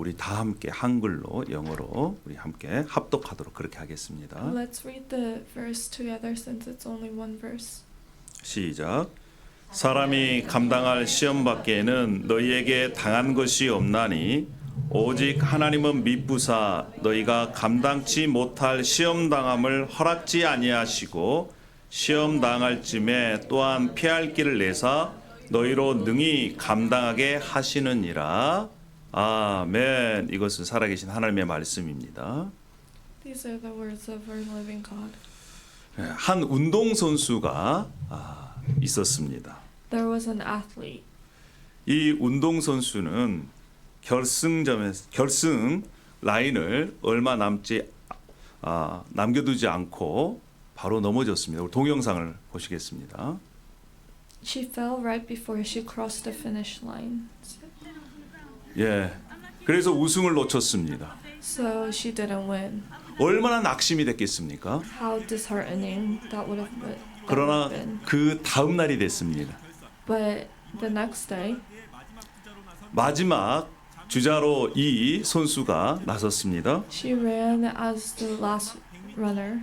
우리 다 함께 한글로 영어로 우리 함께 합독하도록 그렇게 하겠습니다. Let's read the verse together since it's only one verse. 시작. 사람이 감당할 시험 밖에는 너희에게 당한 것이 없나니 오직 하나님은 미쁘사 너희가 감당치 못할 시험 당함을 허락지 아니하시고 시험 당할 쯤에 또한 피할 길을 내사 너희로 능히 감당하게 하시느니라. 아멘. 이것은 살아계신 하나님의 말씀입니다. These are the words of our living God. 한 운동 선수가 있었습니다. There was an athlete. 이 운동 선수는 결승 라인을 얼마 남겨두지 않고 바로 넘어졌습니다. 우리 동영상을 보시겠습니다. She fell right before she crossed the finish line. 예, 그래서 우승을 놓쳤습니다. So she didn't win. 얼마나 낙심이 됐겠습니까? How disheartening that would have 그러나 been. 그 다음 날이 됐습니다. But the next day, 마지막 주자로 이 선수가 나섰습니다. she ran as the last runner.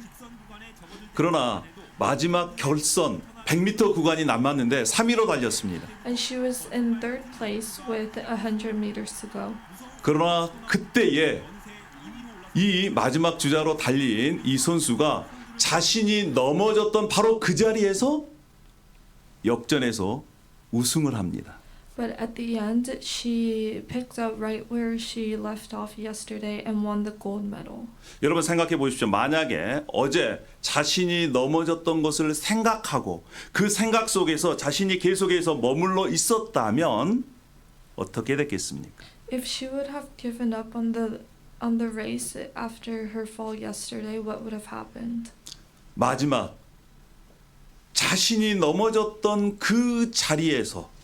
그러나 마지막 결선 100m 구간이 남았는데 3위로 달렸습니다. And she was in third place with 100 meters to go. 그러나 그때에 이 마지막 주자로 달린 이 선수가 자신이 넘어졌던 바로 그 자리에서 역전해서 우승을 합니다. But at the end, she picked up right where she left off yesterday and won the gold medal. 여러분 생각해 보십시오. 만약에 어제 자신이 넘어졌던 것을 생각하고 그 생각 속에서 자신이 계속해서 머물러 있었다면 어떻게 됐겠습니까? If she would have given up on the race after her fall yesterday, what would have happened? 마지막 자신이 넘어졌던 그 자리에서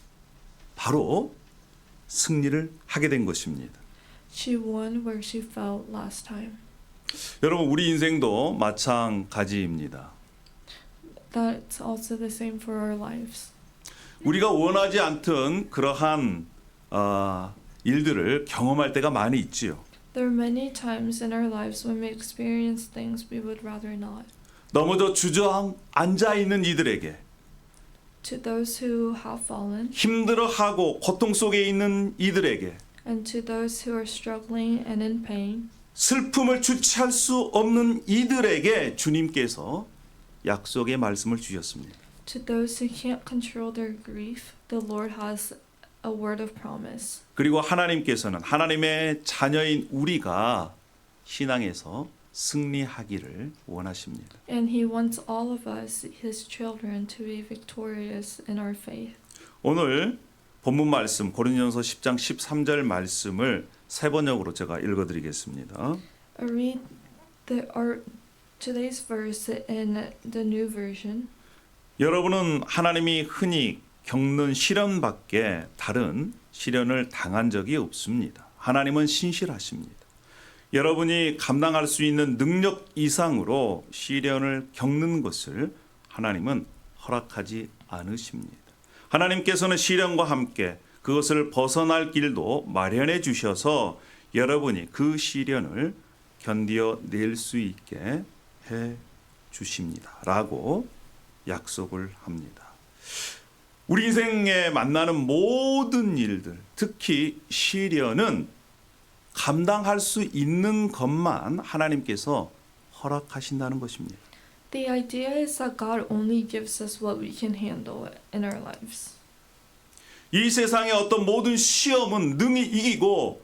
바로 승리를 하게 된 것입니다. She won where she fell last time. 여러분 우리 인생도 마찬가지입니다. That's also the same for our lives. 우리가 원하지 않던 그러한 일들을 경험할 때가 많이 있지요. There are many times in our lives when we experience things we would rather not. 넘어져 주저앉아 있는 이들에게 To those who have fallen 힘들어하고 고통 속에 있는 이들에게 and to those who are struggling and in pain, 슬픔을 주체할 수 없는 이들에게 주님께서 약속의 말씀을 주셨습니다. to those who can't control their grief, the Lord has a word of promise. 그리고 하나님께서는 하나님의 자녀인 우리가 신앙에서 승리하기를 원하십니다. And He wants all of us, His children, to be victorious in our faith. 오늘 본문 말씀 고린도전서 10장 13절 말씀을 세 번역으로 제가 읽어드리겠습니다. I read today's verse in the New Version. 여러분은 하나님이 흔히 겪는 시련밖에 다른 시련을 당한 적이 없습니다. 하나님은 신실하십니다. 여러분이 감당할 수 있는 능력 이상으로 시련을 겪는 것을 하나님은 허락하지 않으십니다. 하나님께서는 시련과 함께 그것을 벗어날 길도 마련해 주셔서 여러분이 그 시련을 견디어낼 수 있게 해 주십니다. 라고 약속을 합니다. 우리 인생에 만나는 모든 일들, 특히 시련은 감당할 수 있는 것만 하나님께서 허락하신다는 것입니다. The idea is that God only gives us what we can handle in our lives. 이 세상의 어떤 모든 시험은 능히 이기고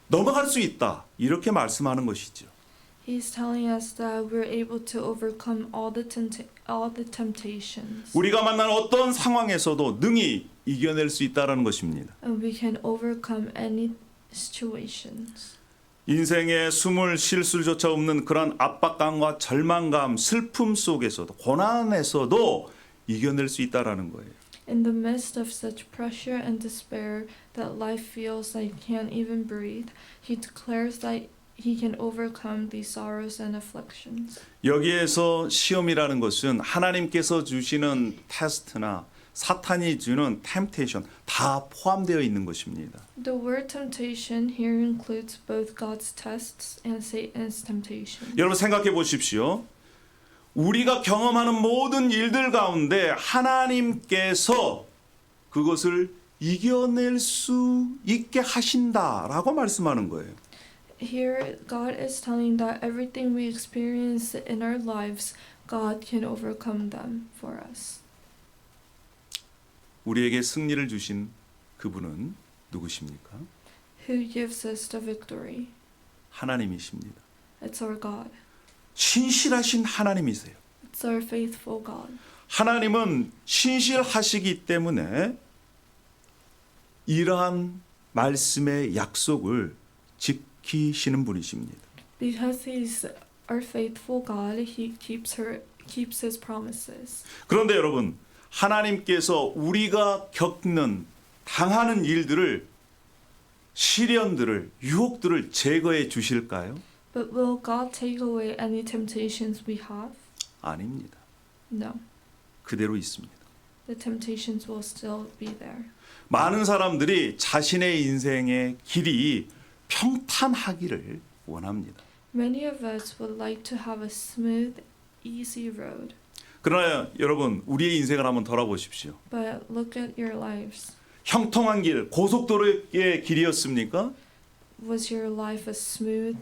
넘어갈 수 있다. 이렇게 말씀하는 것이죠. He's telling us that we're able to overcome all the temptations. 우리가 만나는 어떤 상황에서도 능히 이겨낼 수 있다는 것입니다. And we can overcome any situations. 인생에 숨을 쉴 수조차 없는 그런 압박감과 절망감, 슬픔 속에서도 고난에서도 이겨낼 수 있다라는 거예요. In the midst of such pressure and despair that life feels like can't even breathe, he declares that he can overcome these sorrows and afflictions. 여기에서 시험이라는 것은 하나님께서 주시는 테스트나 사탄이 주는 temptation 다 포함되어 있는 것입니다. The word temptation here includes both God's tests and Satan's temptation. 여러분 생각해 보십시오. 우리가 경험하는 모든 일들 가운데 하나님께서 그것을 이겨낼 수 있게 하신다라고 말씀하는 거예요. Here, God is telling that everything we experience in our lives, God can overcome them for us. 우리에게 승리를 주신 그분은 누구십니까? Who gives us the victory? 하나님이십니다. It's our God. 신실하신 하나님이세요. It's our faithful God. 하나님은 신실하시기 때문에 이러한 말씀의 약속을 지키시는 분이십니다. Because He's our faithful God, He keeps His promises. 그런데 여러분, 하나님께서 우리가 겪는 당하는 일들을 시련들을 유혹들을 제거해 주실까요? But will God take away any temptations we have? 아닙니다. No. 그대로 있습니다. The temptations will still be there. 많은 사람들이 자신의 인생의 길이 평탄하기를 원합니다. Many of us would like to have a smooth, easy road. 그러나 여러분, 우리의 인생을 한번 돌아보십시오. But look at your lives. 형통한 길, 고속도로의 길이었습니까? Was your life a smooth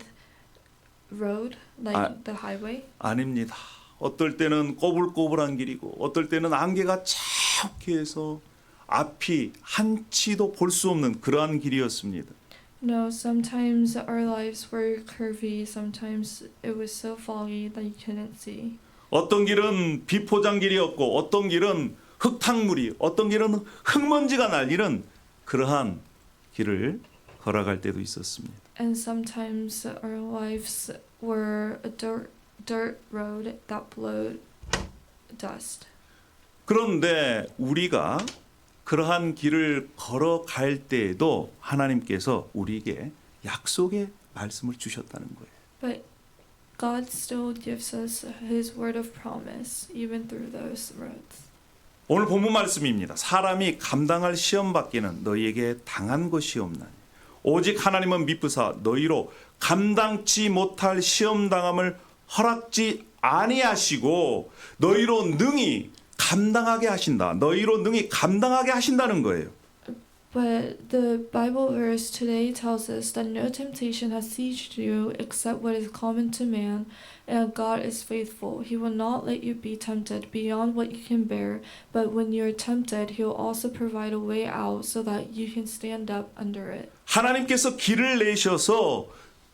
road like the highway? 아닙니다. 어떨 때는 꼬불꼬불한 길이고 어떨 때는 안개가 자욱해 해서 앞이 한치도 볼 수 없는 그러한 길이었습니다. No, sometimes our lives were curvy, sometimes it was so foggy that you couldn't see. 어떤 길은 비포장 길이었고 어떤 길은 흙탕물이 어떤 길은 흙먼지가 날리는 그러한 길을 걸어갈 때도 있었습니다. And sometimes our lives were a dirt road that blew dust. 그런데 우리가 그러한 길을 걸어갈 때에도 하나님께서 우리에게 약속의 말씀을 주셨다는 거예요. But God still gives us His word of promise, even through those roads. 오늘 본문 말씀입니다. 사람이 감당할 시험 받기는 너희에게 당한 것이 없나니 오직 하나님은 미쁘사 너희로 감당치 못할 시험 당함을 허락지 아니하시고 너희로 능히 감당하게 하신다. 너희로 능히 감당하게 하신다는 거예요. But the Bible verse today tells us that no temptation has seized you except what is common to man, and God is faithful. He will not let you be tempted beyond what you can bear, but when you are tempted, He will also provide a way out so that you can stand up under it. 하나님께서 길을 내셔서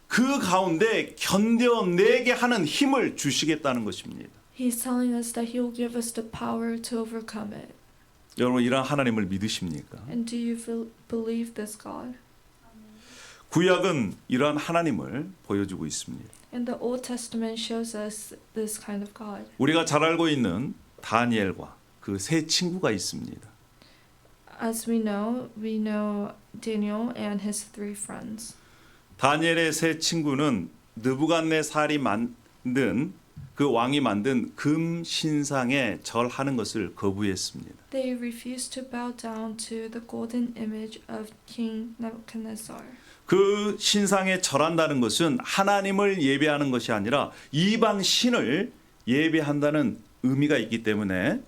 그 가운데 견뎌내게 하는 힘을 주시겠다는 것입니다. He's telling us that He will give us the power to overcome it. 여러분 이러한 하나님을 믿으십니까? And do you believe this God? 구약은 이러한 하나님을 보여주고 있습니다. And the Old Testament shows us this kind of God. 우리가 잘 알고 있는 다니엘과 그 세 친구가 있습니다. As we know Daniel and his three friends. 다니엘의 세 친구는 느부갓네살이 만든 그 왕이 만든 금 신상에 절하는 것을 거부했습니다. They refused to bow down to the golden image of King Nebuchadnezzar. 그 신상에 절한다는 것은 하나님을 예배하는 것이 아니라 이방 신을 예배한다는 의미가 있기 때문에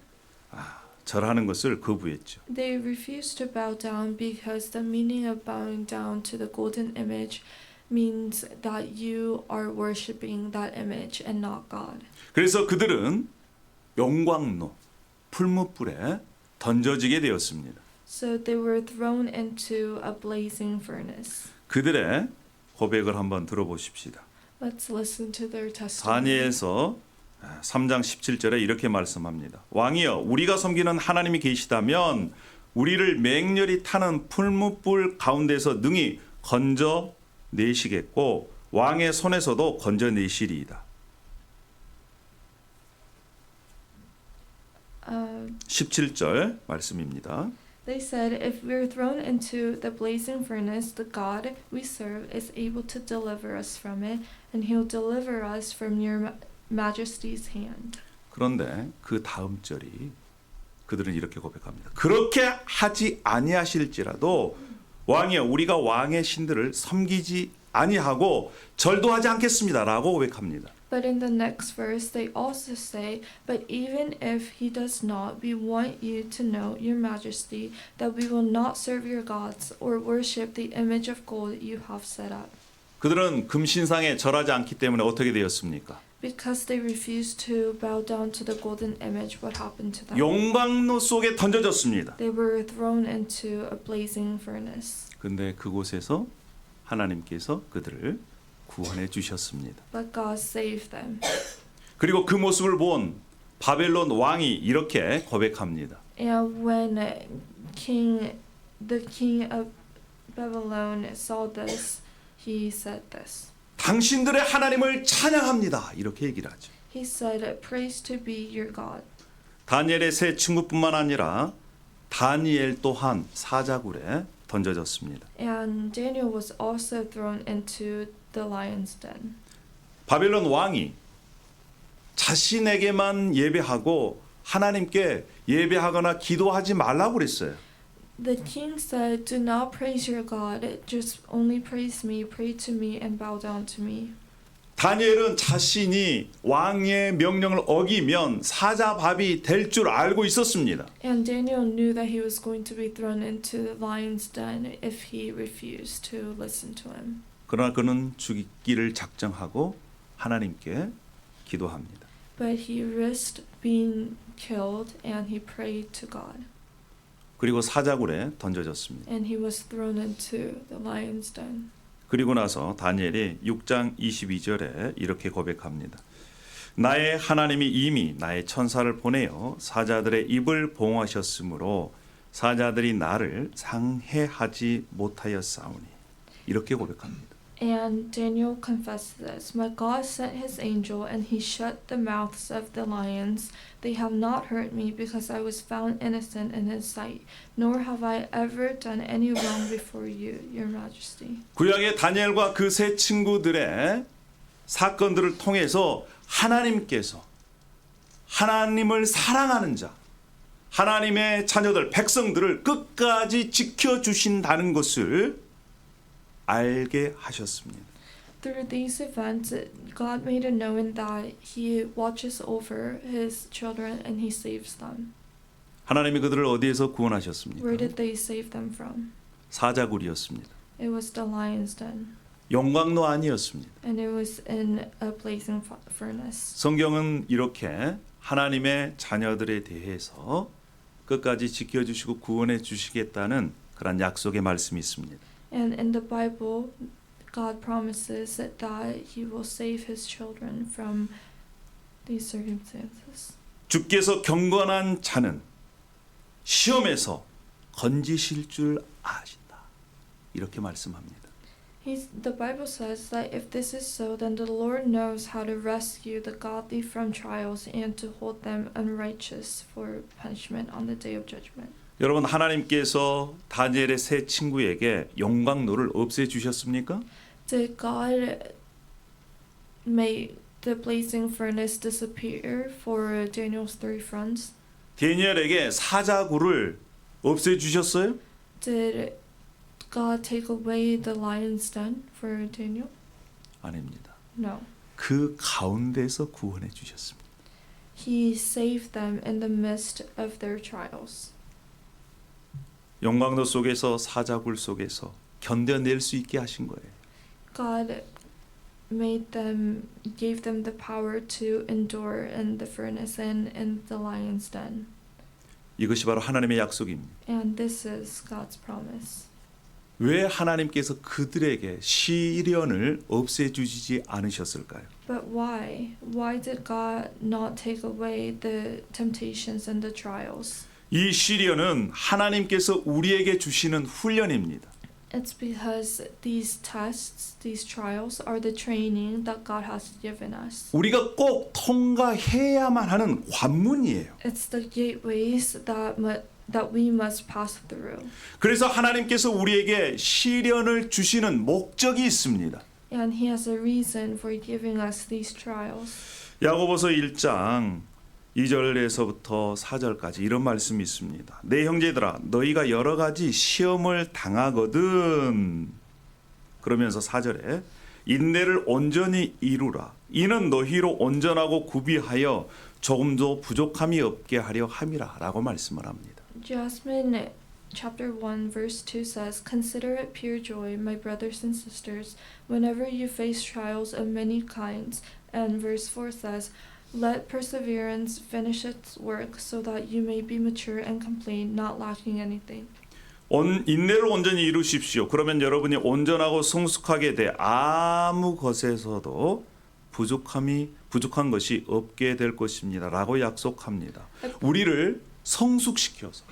절하는 것을 거부했죠. They refused to bow down because the meaning of bowing down to the golden image means that you are worshiping that image and not God. 그래서 그들은 용광로, 풀무불에 던져지게 되었습니다. So they were thrown into a blazing furnace. 그들의 고백을 한번 들어보십시다. Let's listen to their testimony. 다니엘서 3장 17절에 이렇게 말씀합니다. 왕이여 우리가 섬기는 하나님이 계시다면 우리를 맹렬히 타는 풀무불 가운데서 능히 건져 내시겠고 왕의 손에서도 건져 내시리이다. 17절 말씀입니다. They said, if we are thrown into the blazing furnace, the God we serve is able to deliver us from it, and He'll deliver us from your majesty's hand. 그런데 그 다음 절이 그들은 이렇게 고백합니다. 그렇게 하지 아니하실지라도 왕이여 우리가 왕의 신들을 섬기지 아니하고 절도 하지 않겠습니다라고 고백합니다. But in the next verse, they also say, But even if he does not, we want you to know, your majesty, that we will not serve your gods or worship the image of gold you have set up. 그들은 금신상에 절하지 않기 때문에 어떻게 되었습니까? Because they refused to bow down to the golden image, what happened to them? 용광로 속에 던져졌습니다. They were thrown into a blazing furnace. 근데 그곳에서 하나님께서 그들을 구원해 주셨습니다. But God saved them. 그리고 그 모습을 본 바벨론 왕이 이렇게 고백합니다. And when the king of Babylon saw this, he said this. 당신들의 하나님을 찬양합니다. 이렇게 얘기를 하죠. He said, Praise to be your God. 다니엘의 세 친구뿐만 아니라 다니엘 또한 사자굴에 던져졌습니다. And Daniel was also thrown into the lion's den. 바벨론 왕이 자신에게만 예배하고 하나님께 예배하거나 기도하지 말라고 그랬어요. The king said, Do not praise your God, just only praise me, pray to me, and bow down to me. 다니엘은 자신이 왕의 명령을 어기면 사자밥이 될 줄 알고 있었습니다. And Daniel knew that he was going to be thrown into the lion's den if he refused to listen to him. 그러나 그는 죽이기를 작정하고 하나님께 기도합니다. But he risked being killed and he prayed to God. 그리고 사자굴에 던져졌습니다. And he was thrown into the lion's den. 그리고 나서 다니엘이 6장 22절에 이렇게 고백합니다. 나의 하나님이 이미 나의 천사를 보내어 사자들의 입을 봉하셨으므로 사자들이 나를 상해하지 못하였사오니 이렇게 고백합니다. And Daniel confessed this. My God sent his angel, and he shut the mouths of the lions. They have not hurt me, because I was found innocent in his sight, nor have I ever done any wrong before you, your majesty. 구약의 다니엘과 그 세 친구들의 사건들을 통해서 하나님께서 하나님을 사랑하는 자, 하나님의 자녀들, 백성들을 끝까지 지켜주신다는 것을 알게 하셨습니다. Through these events, God made it known that he watches over his children and he saves them. 하나님이 그들을 어디에서 구원하셨습니까? Where did they save them from? 사자굴이었습니다. It was the lion's den, 용광로 아니었습니다. and it was in a blazing furnace. 성경은 이렇게 하나님의 자녀들에 대해서 끝까지 지켜주시고 구원해 주시겠다는 그런 약속의 말씀이 있습니다. And in the Bible, God promises that he will save his children from these circumstances. 주께서 경건한 자는 시험에서 건지실 줄 아신다. 이렇게 말씀합니다. The Bible says that if this is so, then the Lord knows how to rescue the godly from trials and to hold them unrighteous for punishment on the day of judgment. 여러분 하나님께서 다니엘의 세 친구에게 용광로를 없애 주셨습니까? Did God make the blazing furnace disappear for Daniel's three friends? 다니엘에게 사자굴을 없애 주셨어요? Did God take away the lion's den for Daniel? 아닙니다. No. 그 가운데서 구원해 주셨습니다. He saved them in the midst of their trials. 용광로 속에서 사자굴 속에서 견뎌낼 수 있게 하신 거예요. God gave them the power to endure in the furnace and in the lion's den. 이것이 바로 하나님의 약속입니다. And this is God's promise. 왜 하나님께서 그들에게 시련을 없애주지 않으셨을까요? But why? Why did God not take away the temptations and the trials? 이 시련은 하나님께서 우리에게 주시는 훈련입니다. It's because these tests, these trials are the training that God has given us. 우리가 꼭 통과해야만 하는 관문이에요. It's the gateways that we must pass through. 그래서 하나님께서 우리에게 시련을 주시는 목적이 있습니다. And He has a reason for giving us these trials. 야고보서 1장 2절에서부터 4절까지 이런 말씀이 있습니다. 내 형제들아 너희가 여러 가지 시험을 당하거든. 그러면서 4절에 인내를 온전히 이루라. 이는 너희로 온전하고 구비하여 조금도 부족함이 없게 하려 함이라 라고 말씀을 합니다. Jasmine chapter 1 verse 2 says, "Consider it pure joy, my brothers and sisters, whenever you face trials of many kinds." And verse 4 says, "Let perseverance finish its work so that you may be mature and complete, not lacking anything." 인내를 온전히 이루십시오. 그러면 여러분이 온전하고 성숙하게 돼 아무 것에서도 부족한 것이 없게 될 것입니다. 라고 약속합니다. 우리를 성숙시켜서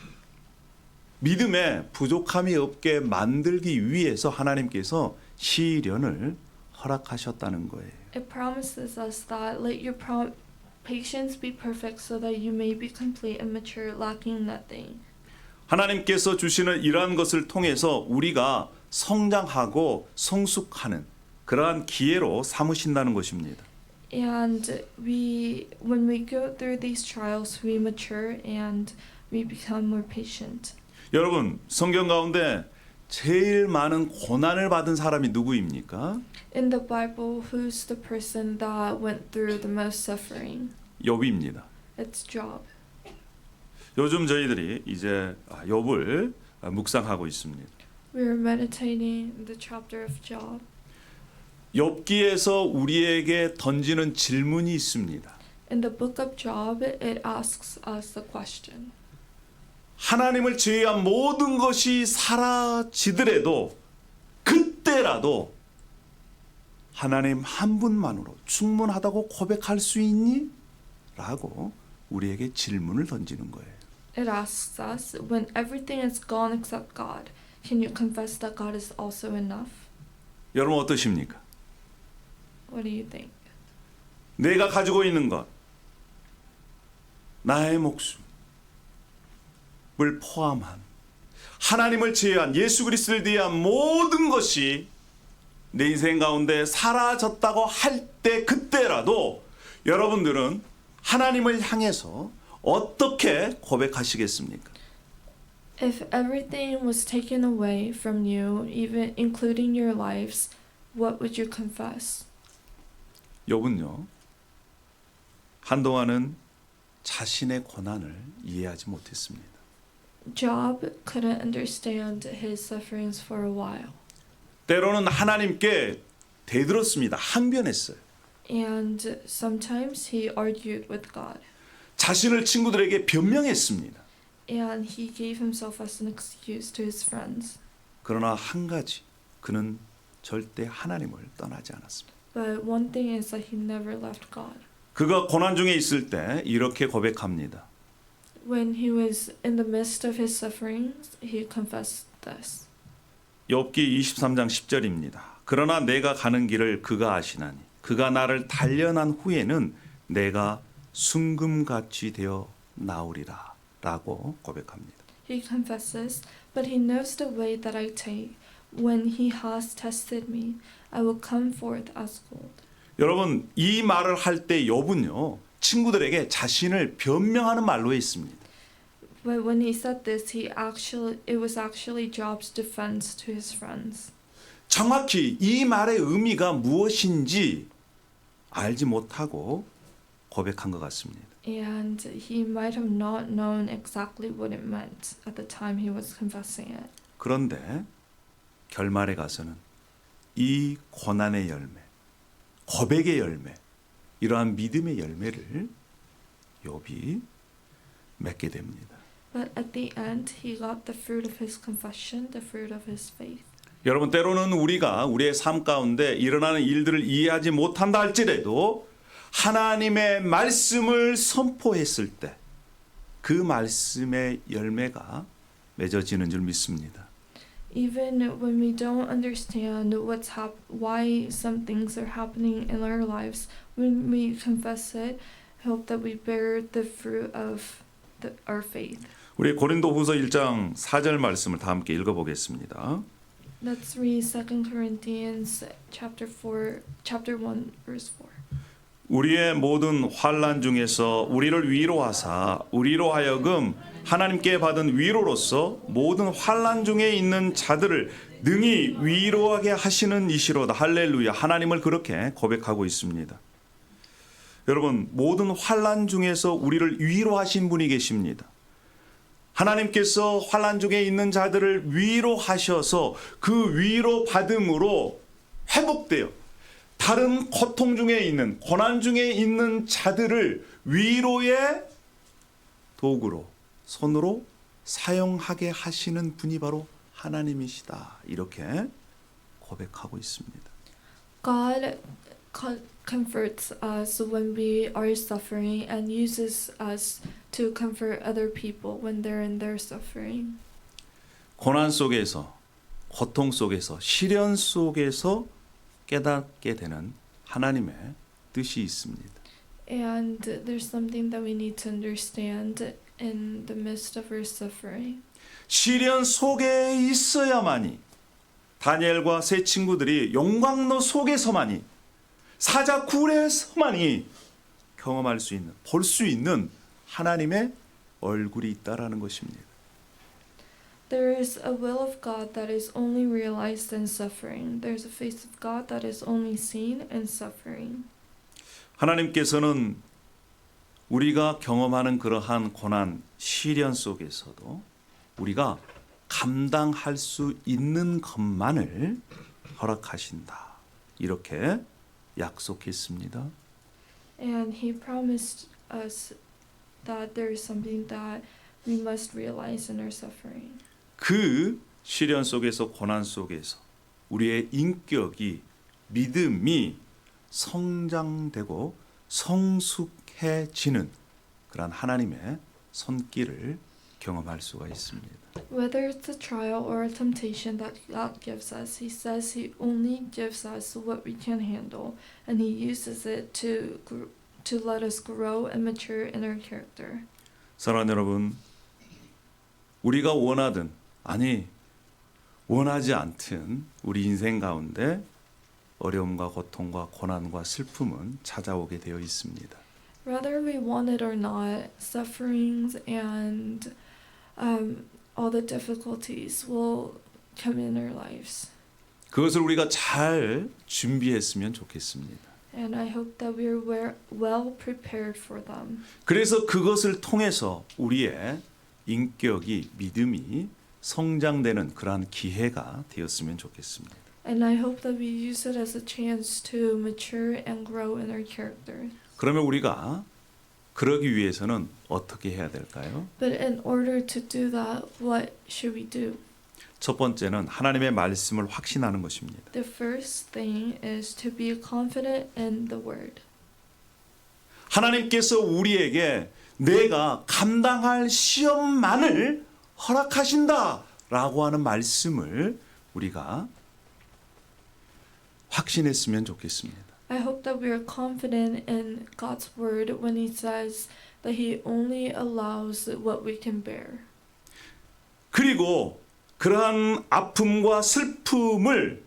믿음에 부족함이 없게 만들기 위해서 하나님께서 시련을 허락하셨다는 거예요. It promises us that let your patience be perfect so that you may be complete and mature, lacking nothing. 하나님께서 주시는 이러한 것을 통해서 우리가 성장하고 성숙하는 그러한 기회로 삼으신다는 것입니다. And when we go through these trials, we mature and we become more patient. 여러분, 성경 가운데 제일 많은 고난을 받은 사람이 누구입니까? In the Bible, who's the person that went through the most suffering? 욥입니다. It's Job. 요즘 저희들이 이제 욥을 묵상하고 있습니다. We are meditating the chapter of Job. 욥기에서 우리에게 던지는 질문이 있습니다. In the book of Job, it asks us the question. 하나님을 제외한 모든 것이 사라지더라도 그때라도 하나님 한 분만으로 충분하다고 고백할 수 있니? 라고 우리에게 질문을 던지는 거예요. It asks us, when everything is gone except God, can you confess that God is also enough? 여러분 어떠십니까? What do you think? 내가 가지고 있는 것, 나의 목숨을 포함한 하나님을 제외한 예수 그리스도에 대한 모든 것이 내 인생 가운데 사라졌다고 할 때 그때라도 여러분들은 하나님을 향해서 어떻게 고백하시겠습니까? If everything was taken away from you, even including your lives, what would you confess? 욥은요, 한동안은 자신의 고난을 이해하지 못했습니다. Job couldn't understand his sufferings for a while. 때로는 하나님께 대들었습니다. 항변했어요. And sometimes he argued with God. 자신을 친구들에게 변명했습니다. And he gave himself as an excuse to his friends. 그러나 한 가지, 그는 절대 하나님을 떠나지 않았습니다. But one thing is that he never left God. 그가 고난 중에 있을 때 이렇게 고백합니다. When he was in the midst of his sufferings, he confessed this. 욥기 23장 10절입니다. 그러나 내가 가는 길을 그가 아시나니 그가 나를 단련한 후에는 내가 순금같이 되어 나오리라 라고 고백합니다. He confesses, but he knows the way that I take. When he has tested me, I will come forth as gold. 여러분 이 말을 할 때 욥은요 친구들에게 자신을 변명하는 말로 했습니다. But when he said this, it was actually Job's defense to his friends. 정확히 이 말의 의미가 무엇인지 알지 못하고 고백한 것 같습니다. And he might have not known exactly what it meant at the time he was confessing it. 그런데 결말에 가서는 이 고난의 열매, 고백의 열매, 이러한 믿음의 열매를 욥이 맺게 됩니다. But at the end, he got the fruit of his confession, the fruit of his faith. 여러분 때로는 우리가 우리의 삶 가운데 일어나는 일들을 이해하지 못한다 할지라도 하나님의 말씀을 선포했을 때 그 말씀의 열매가 맺어지는 줄 믿습니다. Even when we don't understand why some things are happening in our lives, when we confess it, hope that we bear the fruit of our faith. 우리 고린도후서 1장 4절 말씀을 다 함께 읽어보겠습니다. Let's read 2 Corinthians chapter 1 verse 4. 우리의 모든 환난 중에서 우리를 위로하사 우리로 하여금 하나님께 받은 위로로서 모든 환난 중에 있는 자들을 능히 위로하게 하시는 이시로다. 할렐루야. 하나님을 그렇게 고백하고 있습니다. 여러분, 모든 환난 중에서 우리를 위로하신 분이 계십니다. 하나님께서 환난 중에 있는 자들을 위로하셔서 그 위로 받음으로 회복되어 다른 고통 중에 있는 고난 중에 있는 자들을 위로의 도구로 손으로 사용하게 하시는 분이 바로 하나님이시다. 이렇게 고백하고 있습니다. God comforts us when we are suffering and uses us to comfort other people when they're in their suffering. 고난 속에서 고통 속에서 시련 속에서 깨닫게 되는 하나님의 뜻이 있습니다. And there's something that we need to understand in the midst of our suffering. 시련 속에 있어야만이 다니엘과 세 친구들이 용광로 속에서만이 사자 굴에서만이 경험할 수 있는 볼 수 있는 하나님의 얼굴이 있다라는 것입니다. There is a will of God that is only realized in suffering. There's a face of God that is only seen in suffering. 하나님께서는 우리가 경험하는 그러한 고난, 시련 속에서도 우리가 감당할 수 있는 것만을 허락하신다. 이렇게 약속했습니다. And He promised us that there is something that we must realize in our suffering. 그 시련 속에서 고난 속에서 우리의 인격이 믿음이 성장되고 성숙해지는 그런 하나님의 손길을 경험할 수가 있습니다. Whether it's a trial or a temptation that God gives us, He says He only gives us what we can handle, and He uses it to let us grow and mature in our character. 사랑하는 여러분, 우리가 원하든 아니 원하지 않든 우리 인생 가운데 어려움과 고통과 고난과 슬픔은 찾아오게 되어 있습니다. Whether we want it or not, sufferings and all the difficulties will come in our lives. 그것을 우리가 잘 준비했으면 좋겠습니다. And I hope that we are well prepared for them. 그래서 그것을 통해서 우리의 인격이 믿음이 성장되는 그러한 기회가 되었으면 좋겠습니다. And I hope that we use it as a chance to mature and grow in our character. 그러면 우리가 그러기 위해서는 어떻게 해야 될까요? But in order to do that, what should we do? 첫 번째는 하나님의 말씀을 확신하는 것입니다. The first thing is to be confident in the word. 하나님께서 우리에게 내가 감당할 시험만을 허락하신다라고 하는 말씀을 우리가 확신했으면 좋겠습니다. I hope that we are confident in God's word when He says that He only allows what we can bear. 그리고 그러한 아픔과 슬픔을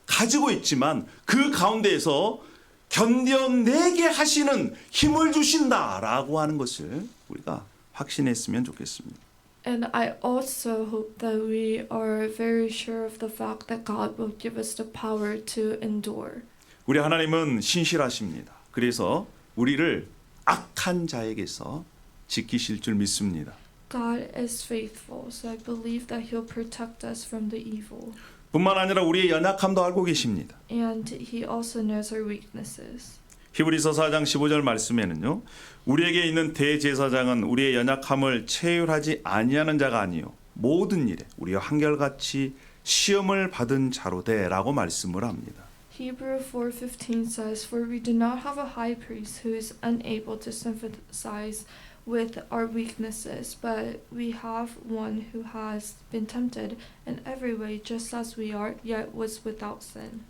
가지고 있지만 그 가운데에서 견뎌내게 하시는 힘을 주신다라고 하는 것을 우리가 확신했으면 좋겠습니다. And I also hope that we are very sure of the fact that God will give us the power to endure. 우리 하나님은 신실하십니다. 그래서 우리를 악한 자에게서 지키실 줄 믿습니다. God is faithful, so I believe that He'll protect us from the evil. 뿐만 아니라 우리의 연약함도 알고 계십니다. And He also knows our weaknesses. 히브리서 4장 15절 말씀에는요. 우리에게 있는 대제사장은 우리의 연약함을 체휼하지 아니하는 자가 아니요 모든 일에 우리와 한결같이 시험을 받은 자로되라고 말씀을 합니다. Hebrew 4:15 says, "For we do not have a high priest who is unable to sympathize with our weaknesses, but we have one who has been tempted in every way just as we are, yet was without sin."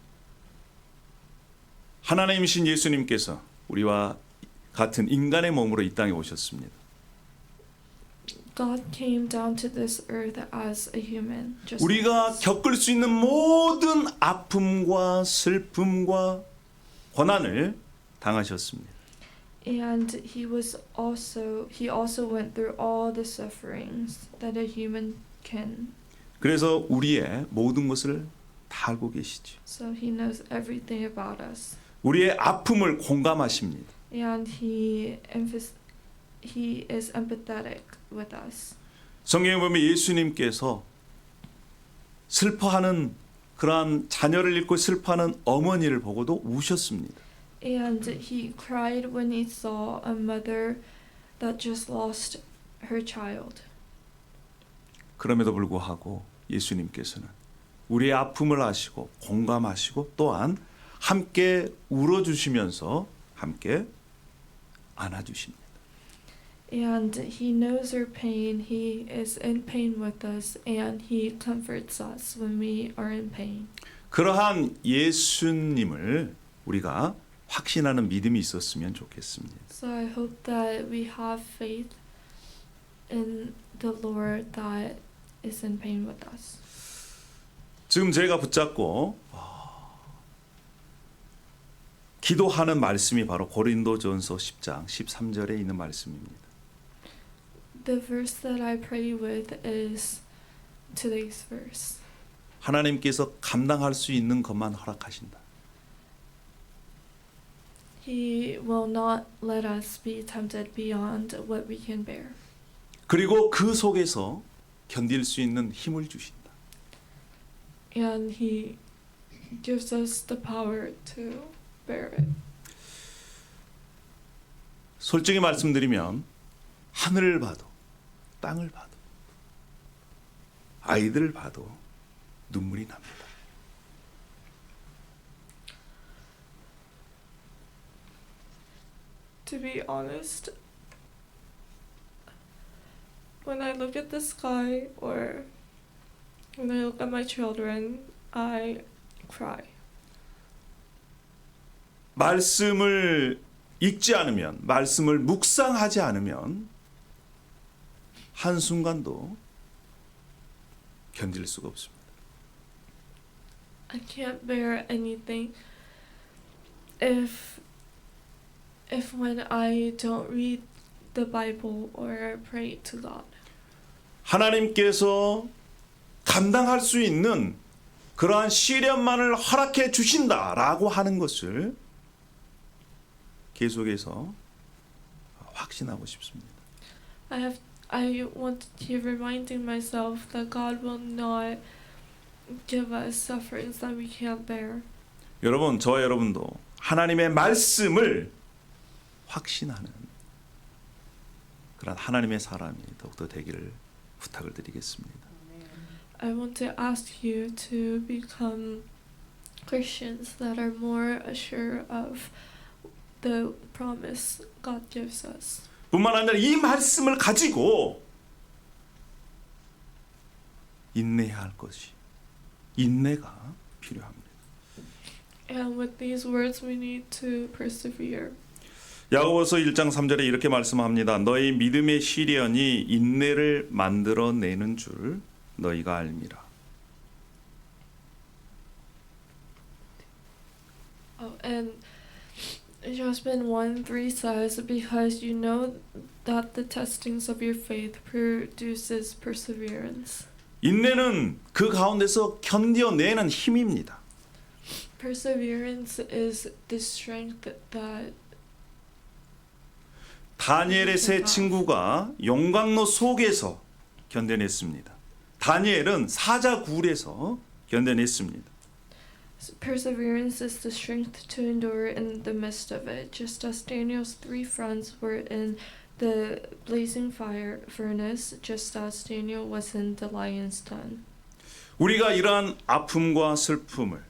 하나님이신 예수님께서 우리와 같은 인간의 몸으로 이 땅에 오셨습니다. God came down to this earth as a human. Just 우리가 like us. 겪을 수 있는 모든 아픔과 슬픔과 고난을 당하셨습니다. And he also went through all the sufferings that a human can. 그래서 우리의 모든 것을 다 알고 계시죠. So he knows everything about us. 우리의 아픔을 공감하십니다. And he is empathetic with us. 성경에 보면 예수님께서 슬퍼하는 그러한 자녀를 잃고 슬퍼하는 어머니를 보고도 우셨습니다. And he cried when he saw a mother that just lost her child. 그럼에도 불구하고 예수님께서는 우리의 아픔을 아시고 공감하시고 또한 함께 울어주시면서 함께 안아주십니다. And he knows our pain. He is in pain with us, and he comforts us when we are in pain. 그러한 예수님을 우리가 확신하는 믿음이 있었으면 좋겠습니다. So I hope that we have faith in the Lord that is in pain with us. 지금 제가 붙잡고 기도하는 말씀이 바로 고린도전서 10장 13절에 있는 말씀입니다. The verse that I pray with is today's verse. 하나님께서 감당할 수 있는 것만 허락하신다. He will not let us be tempted beyond what we can bear. 그리고 그 속에서 견딜 수 있는 힘을 주신다. And he gives us the power to bear it. 솔직히 말씀드리면 하늘을 봐도 땅을 봐도 아이들을 봐도 눈물이 납니다. To be honest, when I look at the sky or when I look at my children, I cry. 말씀을 읽지 않으면, 말씀을 묵상하지 않으면 한순간도 견딜 수가 없습니다. I can't bear anything if when I don't read the Bible or pray to God. 하나님께서 감당할 수 있는 그러한 시련만을 허락해 주신다라고 하는 것을 계속해서 확신하고 싶습니다. I want to keep reminding myself that God will not give us sufferings that we can't bear. 여러분, 저와 여러분도 하나님의 말씀을 확신하는 그런 하나님의 사람이 더욱더 되기를 부탁을 드리겠습니다. I want to ask you to become Christians that are more assured of the promise God gives us. 뿐만 아니라 이 말씀을 가지고 인내해야 할 것이 인내가 필요합니다. And with these words we need to persevere. 야고보서 1장 3절에 이렇게 말씀합니다. 너희 믿음의 시련이 인내를 만들어내는 줄 너희가 알미라. And Joshua 1:3 says, because you know that the testings of your faith produces perseverance. 인내는 그 가운데서 견뎌내는 힘입니다. Perseverance is the strength that 다니엘의 세 친구가 용광로 속에서 견뎌냈습니다. 다니엘은 사자굴에서 견뎌냈습니다. perseverance is the strength to endure in the midst of it, just as Daniel's 3 friends were in the blazing fire furnace, just as Daniel was in the lion's den. 우리가 이러한 아픔과 슬픔을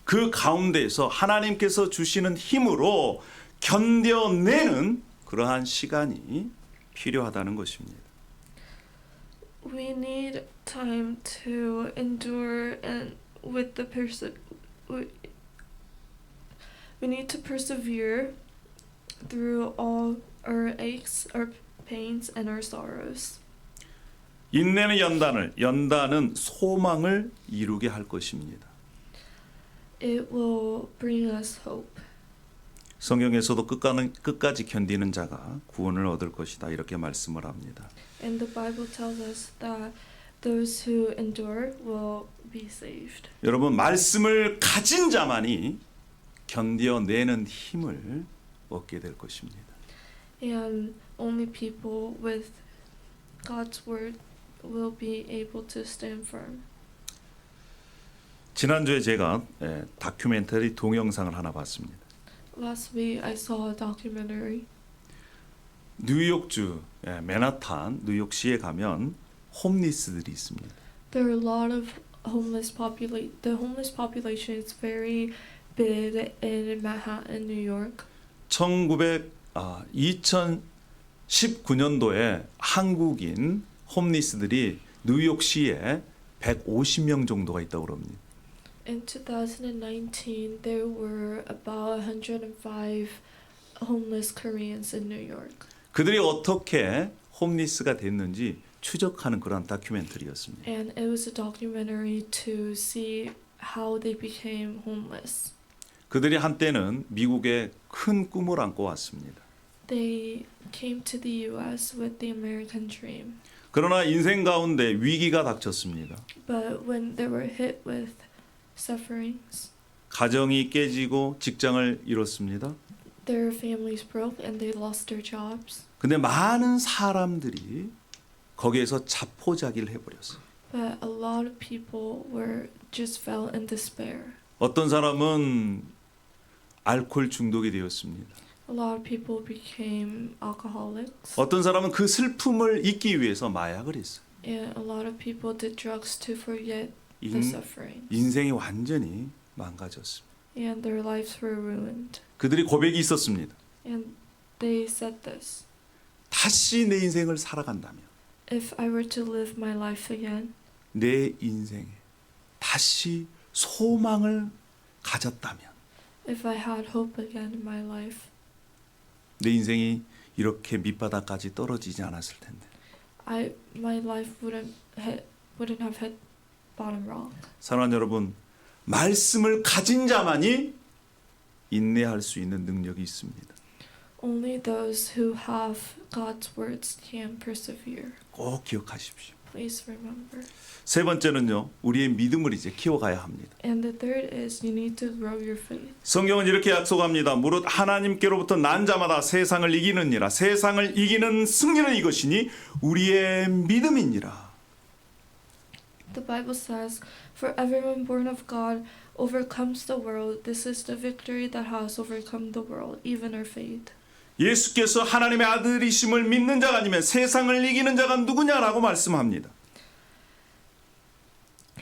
그 가운데에서 하나님께서 주시는 힘으로 견뎌내는 그러한 시간이 필요하다는 것입니다. We need time to endure and with the we need to persevere through all our aches, our pains, and our sorrows. 인내는 연단은 소망을 이루게 할 것입니다. It will bring us hope. 성경에서도 끝까지 견디는 자가 구원을 얻을 것이다 이렇게 말씀을 합니다. And the Bible tells us that those who endure will be saved. 여러분 말씀을 가진 자만이 견뎌내는 힘을 얻게 될 것입니다. And only people with God's word will be able to stand firm. 지난주에 제가 다큐멘터리 동영상을 하나 봤습니다. Last week I saw a documentary. 뉴욕주 맨하탄 뉴욕시에 가면 홈리스들이 있습니다. There are a lot of The homeless population is very big in Manhattan, New York. 2019년도에 한국인 홈리스들이 뉴욕시에 150명 정도가 있다고 그럽니다. In 2019, there were about 105 homeless Koreans in New York. 그들이 어떻게 홈리스가 됐는지 추적하는 그런 다큐멘터리였습니다. And it was a documentary to see how they became homeless. 그들이 한때는 미국에 큰 꿈을 안고 왔습니다. They came to the US with the American dream. 그러나 인생 가운데 위기가 닥쳤습니다. But when they were hit with sufferings, 가정이 깨지고 직장을 잃었습니다. their families broke and they lost their jobs. 근데 많은 사람들이 거기에서 자포자기를 해버렸어요. But a lot of people just fell in despair. 어떤 사람은 알코올 중독이 되었습니다. A lot of people became alcoholics. 어떤 사람은 그 슬픔을 잊기 위해서 마약을 했어요. And a lot of people did drugs to forget the sufferings. 인생이 완전히 망가졌습니다. And their lives were ruined. 그들이 고백이 있었습니다. And they said this. 다시 내 인생을 살아간다면 If I were to live my life again, 내 인생에 다시 소망을 가졌다면 if I had hope again in my life, 내 인생이 이렇게 밑바닥까지 떨어지지 않았을 텐데. my life wouldn't have hit bottom rock. 사랑하는 여러분, 말씀을 가진 자만이 인내할 수 있는 능력이 있습니다. Only those who have God's words can persevere. 꼭 기억하십시오. Please remember. 세 번째는요, 우리의 믿음을 이제 키워가야 합니다. And the third is you need to grow your faith. 성경은 이렇게 약속합니다. 무릇 하나님께로부터 난 자마다 세상을 이기느니라. 세상을 이기는 승리는 이것이니 우리의 믿음이니라. The Bible says, "For everyone born of God overcomes the world. This is the victory that has overcome the world, even our faith." 예수께서 하나님의 아들이심을 믿는 자가 아니면 세상을 이기는 자가 누구냐라고 말씀합니다.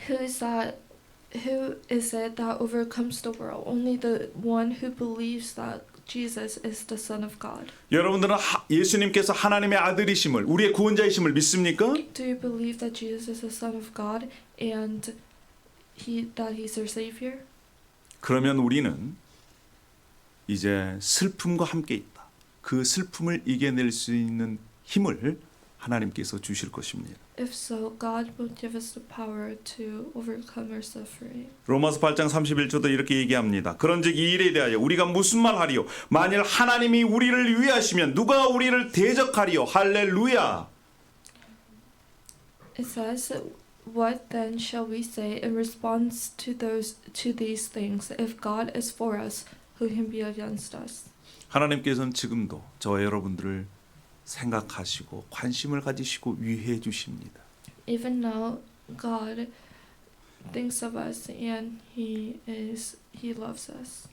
Who is it that overcomes the world? Only the one who believes that Jesus is the Son of God. 여러분들은 예수님께서 하나님의 아들이심을, 우리의 구원자이심을 믿습니까? Do you believe that Jesus is the Son of God and that He's our Savior? 그러면 우리는 이제 슬픔과 함께 있다. 그 슬픔을 이겨낼 수 있는 힘을 하나님께서 주실 것입니다. If so, God will give us the power to overcome our suffering. 로마서 8장 31절도 이렇게 얘기합니다. 그런즉 이 일에 대하여 우리가 무슨 말 하리요? 만일 하나님이 우리를 위하시면 누가 우리를 대적하리요? 할렐루야. It says, "What then shall we say in response to these things? If God is for us, who can be against us?" 하나님께서는 지금도 저와 여러분들을 생각하시고 관심을 가지시고 위해 주십니다. Even now, God thinks of us and He loves us.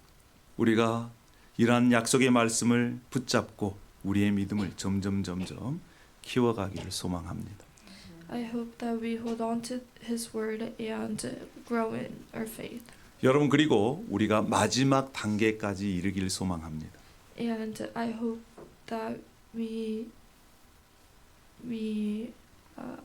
우리가 이러한 약속의 말씀을 붙잡고 우리의 믿음을 점점 키워가기를 소망합니다. I hope that we hold on to His word and grow in our faith. 여러분 그리고 우리가 마지막 단계까지 이르기를 소망합니다. And I hope that we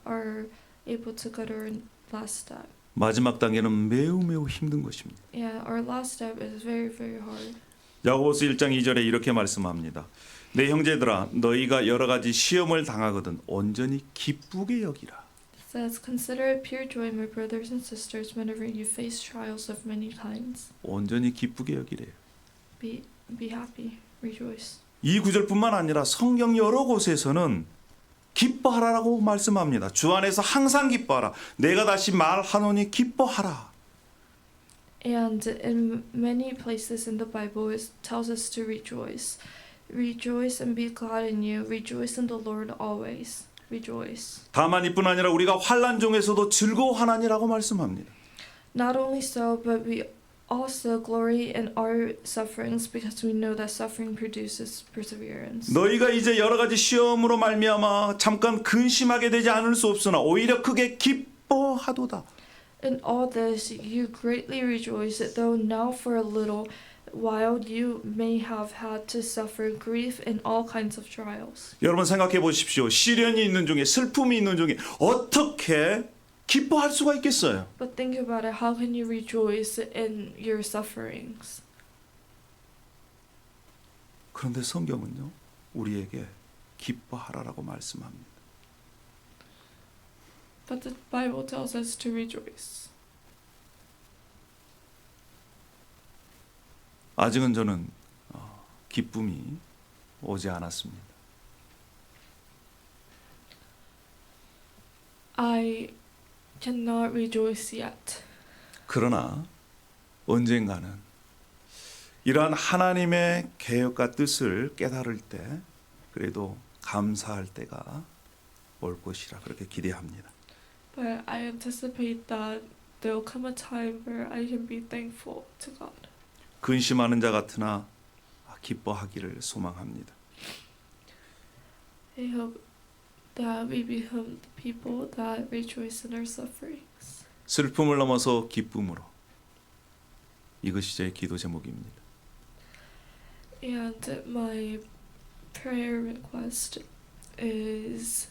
are able to go to our last step. 마지막 단계는 매우 힘든 것입니다. Yeah, our last step is very, very hard. 야고보서 1장 2절에 이렇게 말씀합니다. 내 형제들아 너희가 여러 가지 시험을 당하거든 온전히 기쁘게 여기라. It says, "Consider it pure joy, my brothers and sisters, whenever you face trials of many kinds." 온전히 기쁘게 여기래요. be happy, rejoice. 이 구절뿐만 아니라 성경 여러 곳에서는 기뻐하라라고 말씀합니다. 주 안에서 항상 기뻐하라. 내가 다시 말하노니 기뻐하라. And in many places in the Bible, it tells us to rejoice. Rejoice and be glad in you. Rejoice in the Lord always. Rejoice. 다만 이뿐 아니라 우리가 환난 중에서도 즐거워하나니라고 말씀합니다. Not only so, but we also glory in our sufferings because we know that suffering produces perseverance. 너희가 이제 여러 가지 시험으로 말미암아 잠깐 근심하게 되지 않을 수 없으나 오히려 크게 기뻐하도다. In all this, you greatly rejoice, though now for a little while you may have had to suffer grief in all kinds of trials. 여러분 생각해 보십시오. 시련이 있는 중에 슬픔이 있는 중에 어떻게 기뻐할 수가 있겠어요? But think about it, how can you rejoice in your sufferings? 그런데 성경은요, 우리에게 기뻐하라라고 말씀합니다. But the Bible tells us to rejoice. 아직은 저는 기쁨이 오지 않았습니다. I cannot rejoice yet. 그러나 언젠가는 이러한 하나님의 계획과 뜻을 깨달을 때 그래도 감사할 때가 올 것이라 그렇게 기대합니다. But I anticipate that there will come a time where I can be thankful to God. 근심하는 자 같으나 기뻐하기를 소망합니다. I hope that we become the people that rejoice in our sufferings. 슬픔을 넘어서 기쁨으로. 이것이 제 기도 제목입니다. And my prayer request is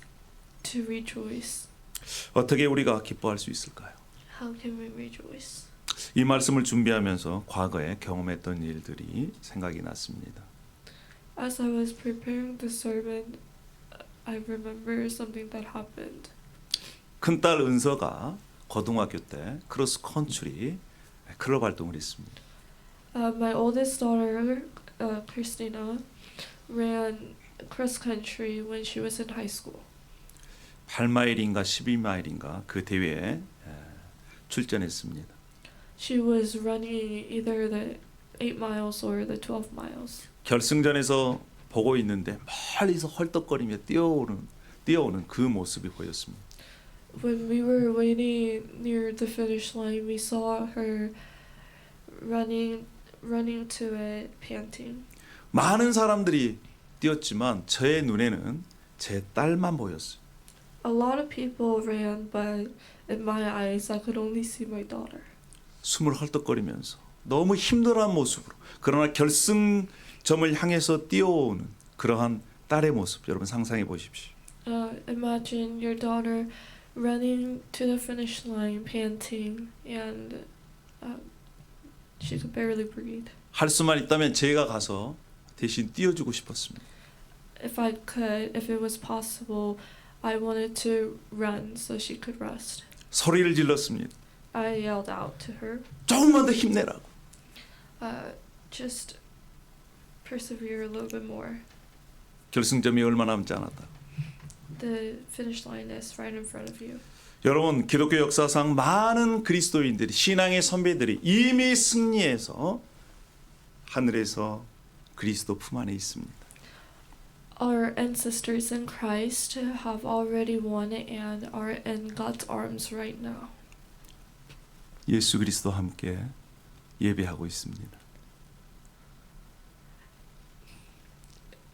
to rejoice. 어떻게 우리가 기뻐할 수 있을까요? How can we rejoice? 이 말씀을 준비하면서 과거에 경험했던 일들이 생각이 났습니다. As I was preparing the sermon, I remember something that happened. 큰딸 은서가 고등학교 때 크로스 컨트리 클럽 활동을 했습니다. My oldest daughter, Christina, ran cross country when she was in high school. 8마일인가 12마일인가 그 대회에 출전했습니다. She was running either the 8 miles or the 12 miles. 결승전에서 보고 있는데 멀리서 헐떡거리며 뛰어오는 그 모습이 보였습니다. When we were waiting near the finish line, we saw her running to it, panting. 많은 사람들이 뛰었지만 저의 눈에는 제 딸만 보였어요. A lot of people ran, but in my eyes, I could only see my daughter. 숨을 헐떡거리면서 너무 힘들어한 모습으로 그러나 결승점을 향해서 뛰어오는 그러한 딸의 모습 여러분 상상해 보십시오. Imagine your daughter running to the finish line, panting, and she could barely breathe. 할 수만 있다면 제가 가서 대신 뛰어주고 싶었습니다. If I could, if it was possible, I wanted to run so she could rest. 소리를 질렀습니다. I yelled out to her, 조금만 더 힘내라고. just persevere a little bit more. 결승점이 얼마 남지 않았다. The finish line is right in front of you. 여러분 기독교 역사상 많은 그리스도인들이 신앙의 선배들이 이미 승리해서 하늘에서 그리스도 품 안에 있습니다. Our ancestors in Christ have already won and are in God's arms right now. 예수 그리스도와 함께 예배하고 있습니다.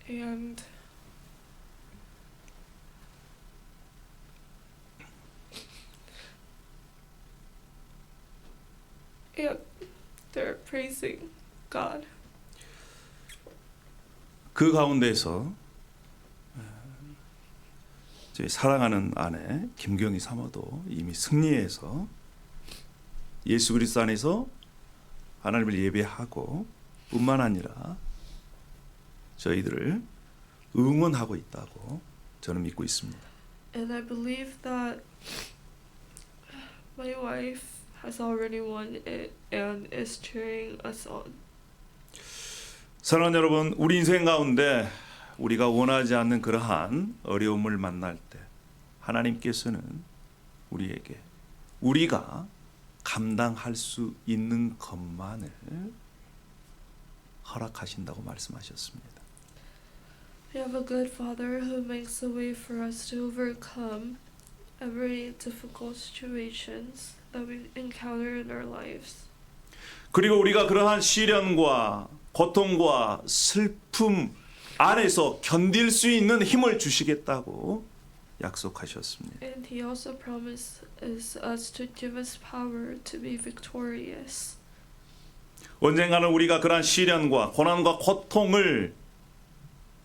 And they're praising God. 그 가운데서 제 사랑하는 아내 김경희 사모도 이미 승리해서 예수 그리스도 안에서 하나님을 예배하고 뿐만 아니라 저희들을 응원하고 있다고 저는 믿고 있습니다. And I believe that my wife has already won it and is cheering us on. 사랑하는 여러분, 우리 인생 가운데 우리가 원하지 않는 그러한 어려움을 만날 때 하나님께서는 우리에게 우리가 감당할 수 있는 것만을 허락하신다고 말씀하셨습니다. We have a good Father who makes a way for us to overcome every difficult situations that we encounter in our lives. 그리고 우리가 그러한 시련과 고통과 슬픔 안에서 견딜 수 있는 힘을 주시겠다고 약속하셨습니다. And He also promises us to give us power to be victorious. 언젠가는 우리가 그러한 시련과 고난과 고통을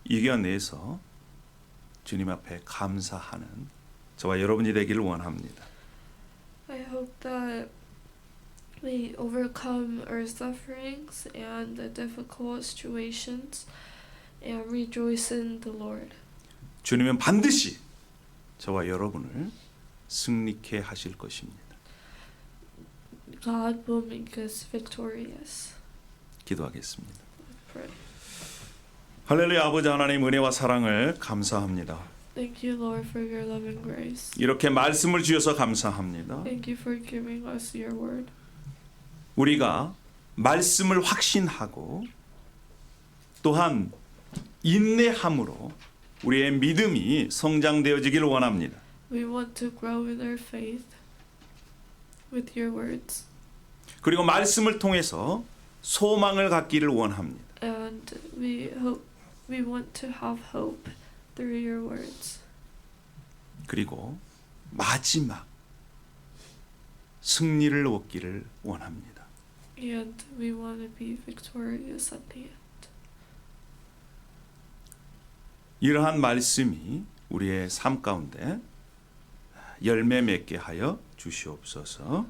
이겨내서 주님 앞에 감사하는 저와 여러분이 되기를 원합니다. I hope that we overcome our sufferings and the difficult situations and rejoice in the Lord. 주님은 반드시 저와 여러분을 승리케 하실 것입니다. God will make us victorious. 기도하겠습니다. Pray. 할렐루야. 아버지 하나님 은혜와 사랑을 감사합니다. Thank you, Lord, for your love and grace. 이렇게 말씀을 주셔서 감사합니다. Thank you for giving us your word. 우리가 말씀을 확신하고 또한 인내함으로 우리의 믿음이 성장되어지기를 원합니다. We want to grow in our faith with your words. 그리고 말씀을 통해서 소망을 갖기를 원합니다. And we want to have hope through your words. 그리고 마지막 승리를 얻기를 원합니다. And we want to be victorious at the end. 이러한 말씀이 우리의 삶 가운데 열매 맺게 하여 주시옵소서.